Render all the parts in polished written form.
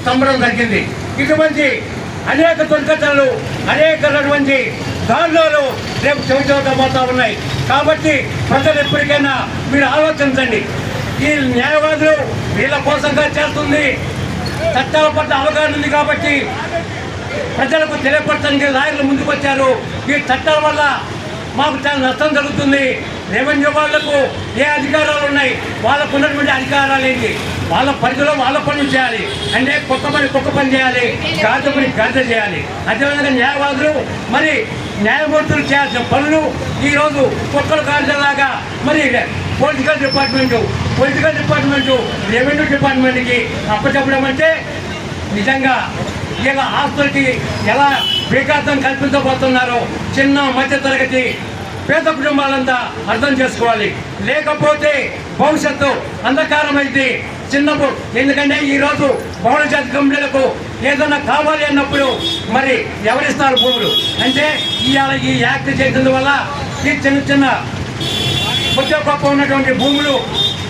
తమ్మడం జరిగింది. ఇటువంటి అనేక దుర్ఘటనలు, అనేకటువంటి దారుణాలు రేపు చెవిచూడబోతా ఉన్నాయి. కాబట్టి ప్రజలు ఎప్పటికైనా మీరు ఆలోచించండి. ఈ న్యాయవాదులు వీళ్ళ కోసంగా చేస్తుంది, చట్టాల పట్ల అవగాహన ఉంది కాబట్టి ప్రజలకు తెలియపరచడానికి లాయర్లు ముందుకు వచ్చారు. ఈ చట్టాల వల్ల మాకు చాలా నష్టం జరుగుతుంది. రెవెన్యూ వాళ్లకు ఏ అధికారాలు ఉన్నాయి, వాళ్ళకు ఉన్నటువంటి అధికారాలు ఏంటి, వాళ్ళ పరిధిలో వాళ్ళ పనులు చేయాలి. అంటే కుక్క పని చేయాలి, గాజు పని గాజ చేయాలి. అదేవిధంగా న్యాయవాదులు మరి న్యాయమూర్తులు చేయాల్సిన పనులు ఈరోజు కుక్కలు గాజలాగా మరి పొలిటికల్ డిపార్ట్మెంటు రెవెన్యూ డిపార్ట్మెంట్కి అప్పచెప్పడం అంటే నిజంగా ఇలా ఆస్తులకి ఎలా వికాసం కల్పించబోతున్నారో చిన్న మధ్య తరగతి పేద కుటుంబాలంతా అర్థం చేసుకోవాలి. లేకపోతే భవిష్యత్తు అంధకారమైంది చిన్నప్పుడు. ఎందుకంటే ఈరోజు బహుళజాతి కంపెనీలకు ఏదైనా కావాలి అన్నప్పుడు మరి ఎవరిస్తారు భూములు అంటే ఇవాళ ఈ యాక్ట్ చేసినందువల్ల ఈ చిన్న గొప్ప ఉన్నటువంటి భూములు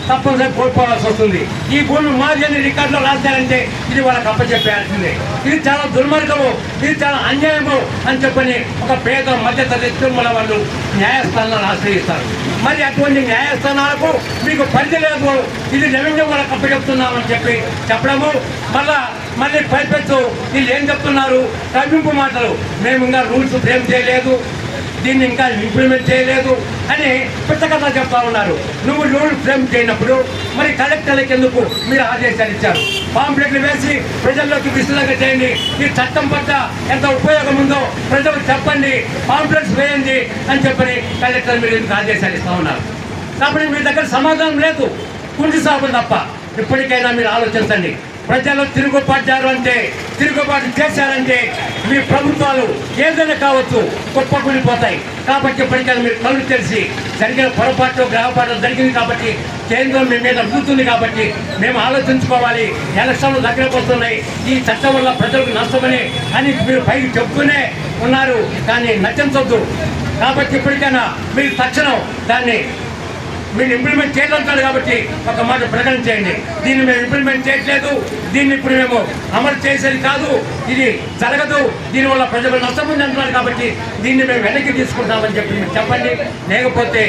తప్పనిసరి కోల్పోవాల్సి వస్తుంది. ఈ భూమి మాది అని రికార్డులో రాశారంటే ఇది వాళ్ళకి అప్పచెప్పాల్సిందే. ఇది చాలా దుర్మార్గము, ఇది చాలా అన్యాయము అని చెప్పని ఒక పేద మధ్యతరగతి కుటుంబాల వాళ్ళు న్యాయస్థానాలను ఆశ్రయిస్తారు. మరి అటువంటి న్యాయస్థానాలకు మీకు పరిధి లేదు, ఇది రెవెన్యూ వాళ్ళకి అప్పచెప్తున్నామని చెప్పడము మళ్ళీ పైపెచ్చు వీళ్ళు ఏం చెప్తున్నారు, కవ్వింపు మాటలు. మేము ఇంకా రూల్స్ ఫ్రేమ్ చేయలేదు, దీన్ని ఇంకా ఇంప్లిమెంట్ చేయలేదు అని పుస్తకంగా చెప్తా ఉన్నారు. నువ్వు రూల్ ఫ్రేమ్ చేయనప్పుడు మరి కలెక్టర్లకు ఎందుకు మీరు ఆదేశాలు ఇచ్చారు? పాంప్లెట్లు వేసి ప్రజల్లోకి విస్తృతంగా చేయండి, ఈ చట్టం పట్ల ఎంత ఉపయోగం ఉందో ప్రజలకు చెప్పండి, పాంప్లెట్స్ వేయండి అని చెప్పని కలెక్టర్ మీరు ఎందుకు ఆదేశాలు ఇస్తూ ఉన్నారు? కాబట్టి మీ దగ్గర సమాధానం లేదు, కుంటి సాగులు తప్ప. ఇప్పటికైనా మీరు ఆలోచించండి. ప్రజలు తిరుగుబాటు చేశారంటే మీ ప్రభుత్వాలు ఏదైనా కావచ్చు కుప్పకూలిపోతాయి. కాబట్టి ఇప్పటికైనా మీరు కళ్ళు తెలిసి జరిగిన పొరపాటు గ్రహపాటు జరిగింది కాబట్టి కేంద్రం మీ మీద అడుగుతుంది కాబట్టి మేము ఆలోచించుకోవాలి. ఎలక్షన్లు దగ్గరకు వస్తున్నాయి, ఈ చట్టం వల్ల ప్రజలకు నష్టమని అని మీరు పైకి చెప్పుకునే ఉన్నారు, కానీ నచ్చించొద్దు. కాబట్టి ఇప్పటికైనా మీరు తక్షణం దాన్ని మీరు ఇంప్లిమెంట్ చేయాలంటారు కాబట్టి ఒక మాట ప్రకటన చేయండి. దీన్ని మేము ఇంప్లిమెంట్ చేయట్లేదు, దీన్ని ఇప్పుడు మేము అమలు చేసేది కాదు, ఇది జరగదు, దీనివల్ల ప్రజలు నష్టపోయింది అంటున్నారు కాబట్టి దీన్ని మేము వెనక్కి తీసుకుంటామని చెప్పి మీరు చెప్పండి. లేకపోతే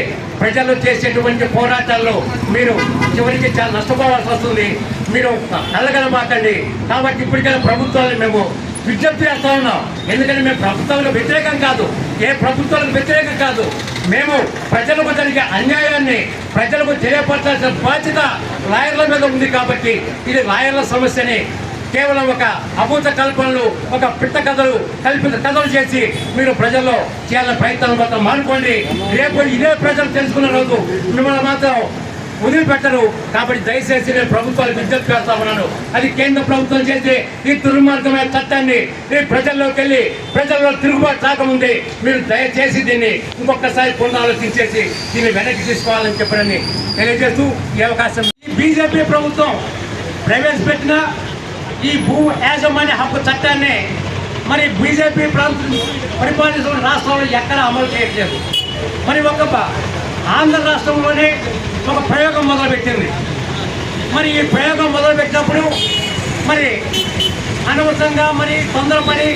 ప్రజలు చేసేటువంటి పోరాటాల్లో మీరు చివరికి చాలా నష్టపోవాల్సి వస్తుంది. మీరు కలగలమాకండి. కాబట్టి ఇప్పటికైనా ప్రభుత్వాన్ని మేము విజ్ఞప్తి చేస్తూ ఉన్నాం. ఎందుకంటే మేము ప్రభుత్వాలకు వ్యతిరేకం కాదు, ఏ ప్రభుత్వాలకు వ్యతిరేకం కాదు. మేము ప్రజలకు జరిగే అన్యాయాన్ని ప్రజలకు తెలియపరచాల్సిన బాధ్యత లాయర్ల మీద ఉంది కాబట్టి ఇది లాయర్ల సమస్యని కేవలం ఒక అభూత కల్పనలు, ఒక పిట్ట కథలు, కల్పిత కథలు చేసి మీరు ప్రజల్లో చేయాలని ప్రయత్నం మాత్రం మానుకోండి. రేపు ఇదే ప్రజలు తెలుసుకున్న రోజు మిమ్మల్ని మాత్రం వదిలిపెట్టరు. కాబట్టి దయచేసి నేను ప్రభుత్వాలకు విజ్ఞప్తి చేస్తా ఉన్నాను. అది కేంద్ర ప్రభుత్వం చేసి ఈ దుర్మార్గమైన చట్టాన్ని ప్రజల్లోకి వెళ్ళి ప్రజల్లో తిరుగుబాటు రాకముందే మీరు దయచేసి దీన్ని ఇంకొకసారి పునరాలోచించేసి దీన్ని వెనక్కి తీసుకోవాలని చెప్పడని తెలియజేస్తూ ఈ అవకాశం బీజేపీ ప్రభుత్వం ప్రవేశపెట్టిన ఈ భూ యాజమాన్య హక్కు చట్టాన్ని మరి బీజేపీ పరిపాలిస్తున్న రాష్ట్రంలో ఎక్కడ అమలు చేయట్లేదు. మరి ఒక ఆంధ్ర రాష్ట్రంలోనే ఒక ప్రయోగం మొదలుపెట్టింది. మరి ఈ ప్రయోగం మొదలుపెట్టినప్పుడు మరి అనవసరంగా మరి తొందరపడి